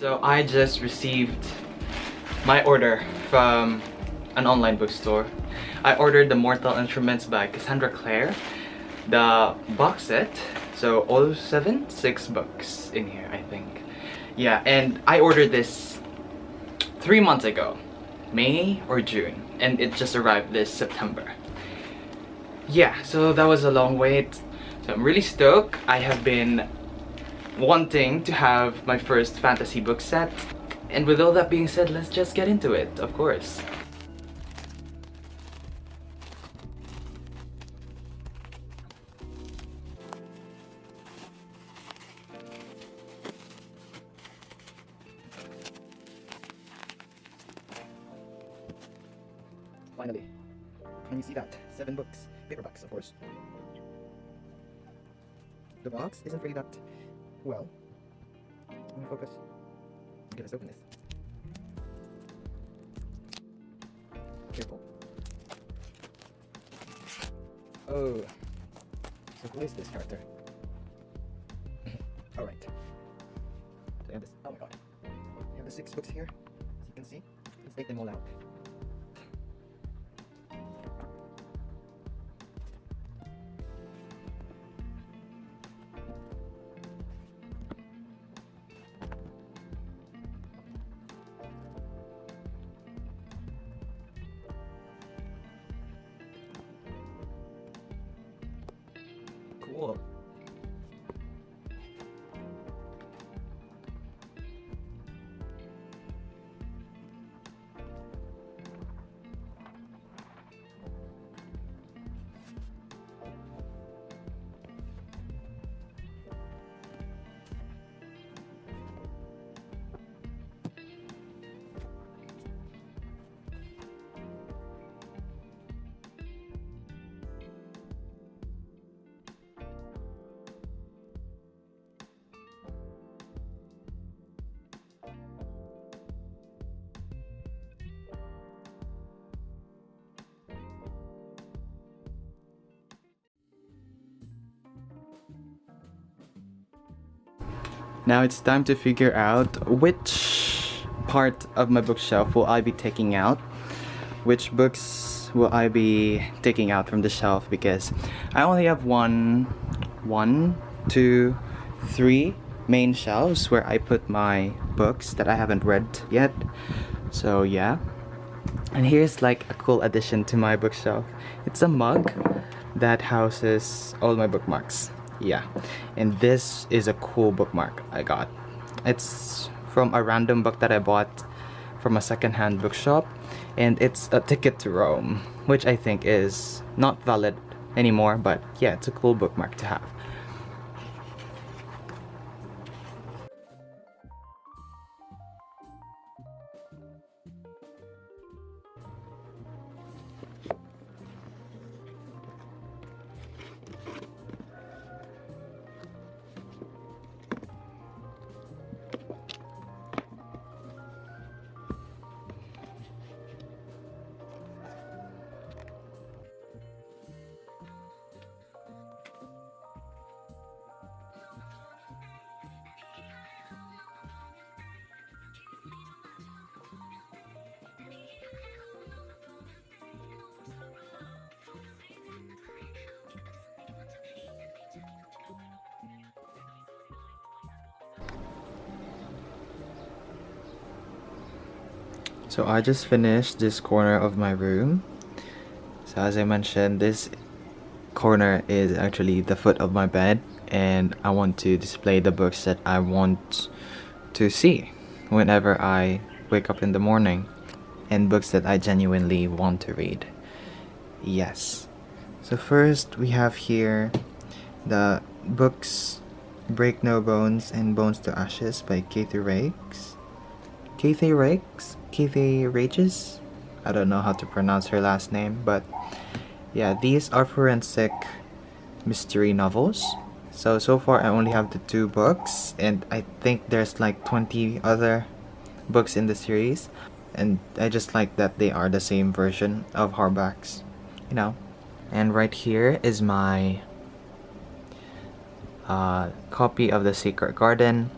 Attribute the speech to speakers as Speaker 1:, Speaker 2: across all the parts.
Speaker 1: So I just received my order from an online bookstore. I ordered the Mortal Instruments by Cassandra Clare, the box set. So all 6 books in here, I think. Yeah, and I ordered this 3 months ago, May or June, and it just arrived this September. Yeah, so that was a long wait. So I'm really stoked. I have been wanting to have my first fantasy book set. And with all that being said, let's just get into it, of course. Finally. And you see that? 7 books. Paperbacks, of course. The box isn't really that well. Let me focus. Okay, let's open this. Careful. Oh. So who is this character? Alright. So I have this. Oh my god. I have the 6 books here. As you can see. Let's take them all out. Cool. Now it's time to figure out which part of my bookshelf will I be taking out, which books will I be taking out from the shelf, because I only have one, two, 3 main shelves where I put my books that I haven't read yet. So yeah, and here's like a cool addition to my bookshelf. It's a mug that houses all my bookmarks. Yeah, and this is a cool bookmark I got. It's from a random book that I bought from a secondhand bookshop, and it's a Ticket to Rome, which I think is not valid anymore, but yeah, it's a cool bookmark to have. So I just finished this corner of my room. So as I mentioned, this corner is actually the foot of my bed, and I want to display the books that I want to see whenever I wake up in the morning, and books that I genuinely want to read. Yes. So first we have here the books Break No Bones and Bones to Ashes by Kathy Rakes. Kathy Rages? I don't know how to pronounce her last name, but yeah, these are forensic mystery novels. So far I only have the 2 books, and I think there's like 20 other books in the series, and I just like that they are the same version of hardbacks, you know. And right here is my copy of The Secret Garden.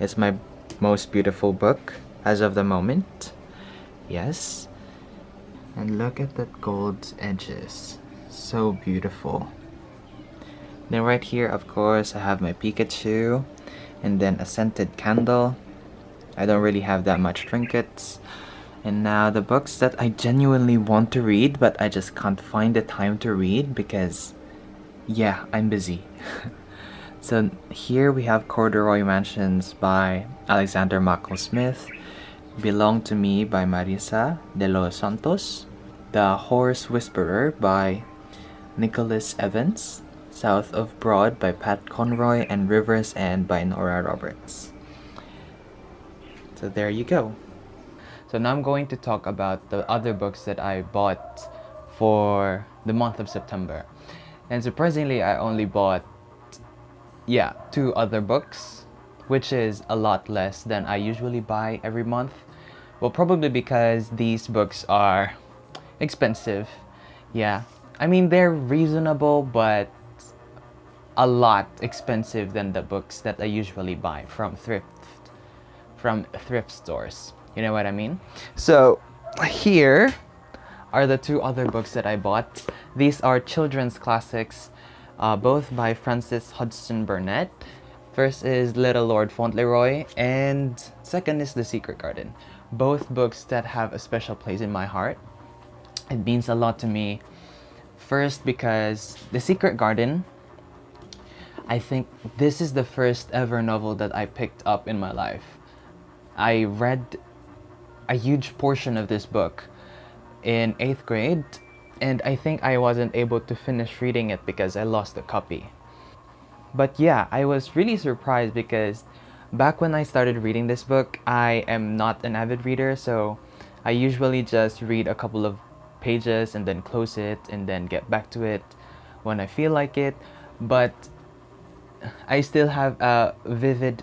Speaker 1: It's my most beautiful book as of the moment. Yes. And look at that gold edges. So beautiful. Then right here, of course, I have my Pikachu. And then a scented candle. I don't really have that much trinkets. And now the books that I genuinely want to read, but I just can't find the time to read because, yeah, I'm busy. So here we have Corduroy Mansions by Alexander Mackel Smith, Belong to Me by Marisa de los Santos, The Horse Whisperer by Nicholas Evans, South of Broad by Pat Conroy, and River's End by Nora Roberts. So there you go. So now I'm going to talk about the other books that I bought for the month of September. And surprisingly, I only bought, yeah, 2 other books, which is a lot less than I usually buy every month. Well, probably because these books are expensive. Yeah. I mean, they're reasonable, but a lot expensive than the books that I usually buy from thrift stores. You know what I mean? So here are the 2 other books that I bought. These are children's classics, both by Frances Hodgson Burnett. First is Little Lord Fauntleroy, and second is The Secret Garden. Both books that have a special place in my heart. It means a lot to me. First, because The Secret Garden, I think this is the first ever novel that I picked up in my life. I read a huge portion of this book in 8th grade, and I think I wasn't able to finish reading it because I lost the copy. But yeah, I was really surprised because back when I started reading this book, I am not an avid reader, so I usually just read a couple of pages and then close it and then get back to it when I feel like it. But I still have a vivid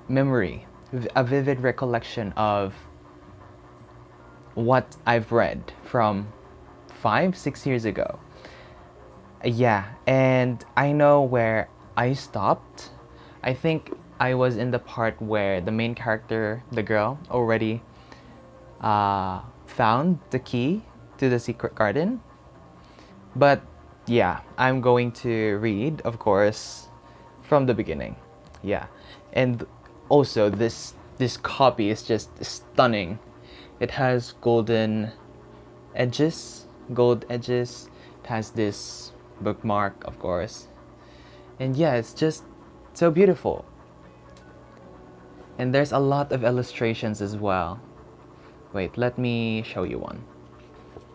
Speaker 1: memory, a vivid recollection of what I've read from 5-6 years ago. Yeah, and I know where I stopped. I think I was in the part where the main character, the girl, already found the key to the secret garden. But yeah, I'm going to read, of course, from the beginning. Yeah, and also this copy is just stunning. It has gold edges. It has this bookmark, of course, and yeah, it's just so beautiful. And there's a lot of illustrations as well. Wait, let me show you one.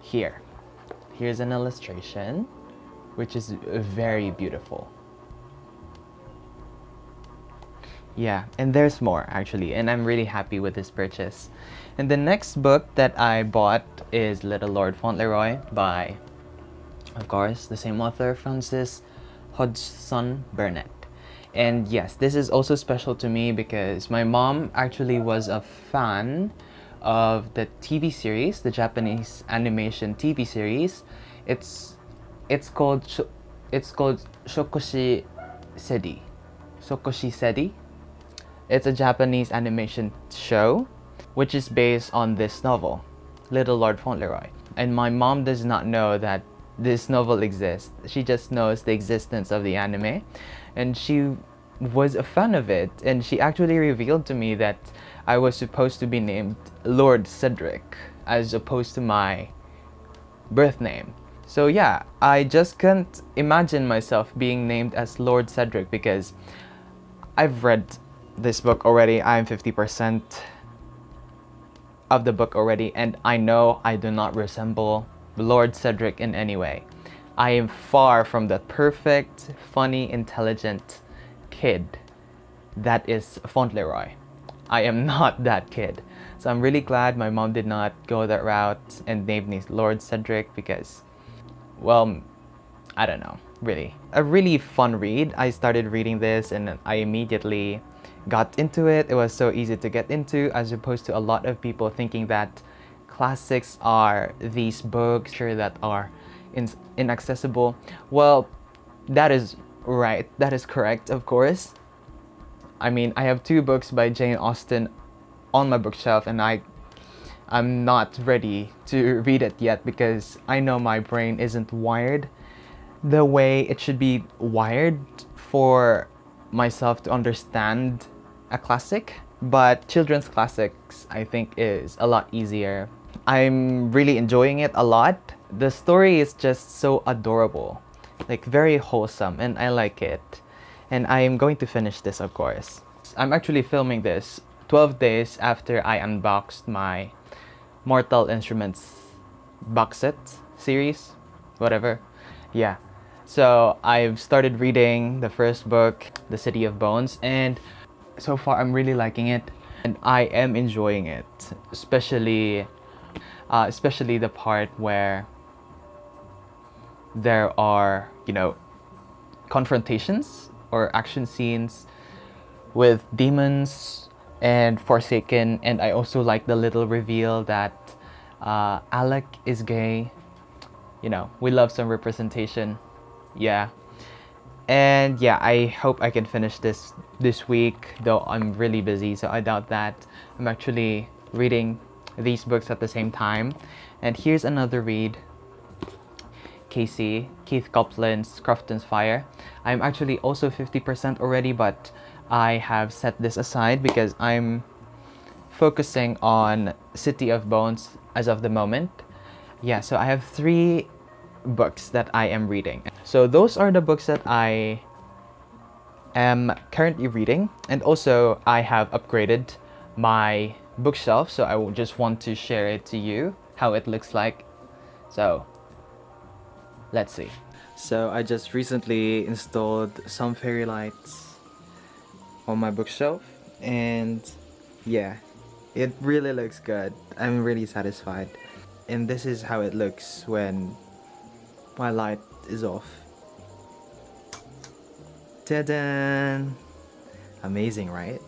Speaker 1: Here's an illustration, which is very beautiful. Yeah, and there's more actually, and I'm really happy with this purchase. And the next book that I bought is Little Lord Fauntleroy by, of course, the same author, Frances Hodgson Burnett. And yes, this is also special to me because my mom actually was a fan of the TV series, the Japanese animation TV series. It's called Shokoshi CEDDY. Shokoshi CEDDY. It's a Japanese animation show which is based on this novel, Little Lord Fauntleroy. And my mom does not know that this novel exists. She just knows the existence of the anime, and she was a fan of it, and she actually revealed to me that I was supposed to be named Lord Cedric as opposed to my birth name. So yeah, I just can't imagine myself being named as Lord Cedric because I've read this book already. I'm 50% of the book already, and I know I do not resemble Lord Cedric in any way. I am far from the perfect, funny, intelligent kid that is Fauntleroy. I am not that kid. So I'm really glad my mom did not go that route and name me Lord Cedric because, well, I don't know, really. A really fun read. I started reading this and I immediately got into it. It was so easy to get into as opposed to a lot of people thinking that classics are these books that are inaccessible. Well, that is right. That is correct, of course.
Speaker 2: I mean, I have 2 books by Jane Austen on my bookshelf, and I'm not ready to read it yet because I know my brain isn't wired the way it should be wired for myself to understand a classic. But children's classics, I think, is a lot easier. I'm really enjoying it a lot. The story is just so adorable, like very wholesome, and I like it. And I am going to finish this, of course. I'm actually filming this 12 days after I unboxed my Mortal Instruments box set series, whatever. Yeah. So I've started reading the first book, The City of Bones, and so far I'm really liking it, and I am enjoying it, especially the part where there are, confrontations or action scenes with demons and Forsaken. And I also like the little reveal that Alec is gay. We love some representation. Yeah. And yeah, I hope I can finish this week, though I'm really busy, so I doubt that. I'm actually reading these books at the same time. And here's another read. Keith Copland's Crofton's Fire. I'm actually also 50% already, but I have set this aside because I'm focusing on City of Bones as of the moment. Yeah, so I have 3 books that I am reading. So those are the books that I am currently reading, and also I have upgraded my bookshelf, so I will just want to share it to you how it looks like. So let's see. So I just recently installed some fairy lights on my bookshelf, and yeah, it really looks good. I'm really satisfied. And this is how it looks when my light is off. Ta-da! Amazing, right?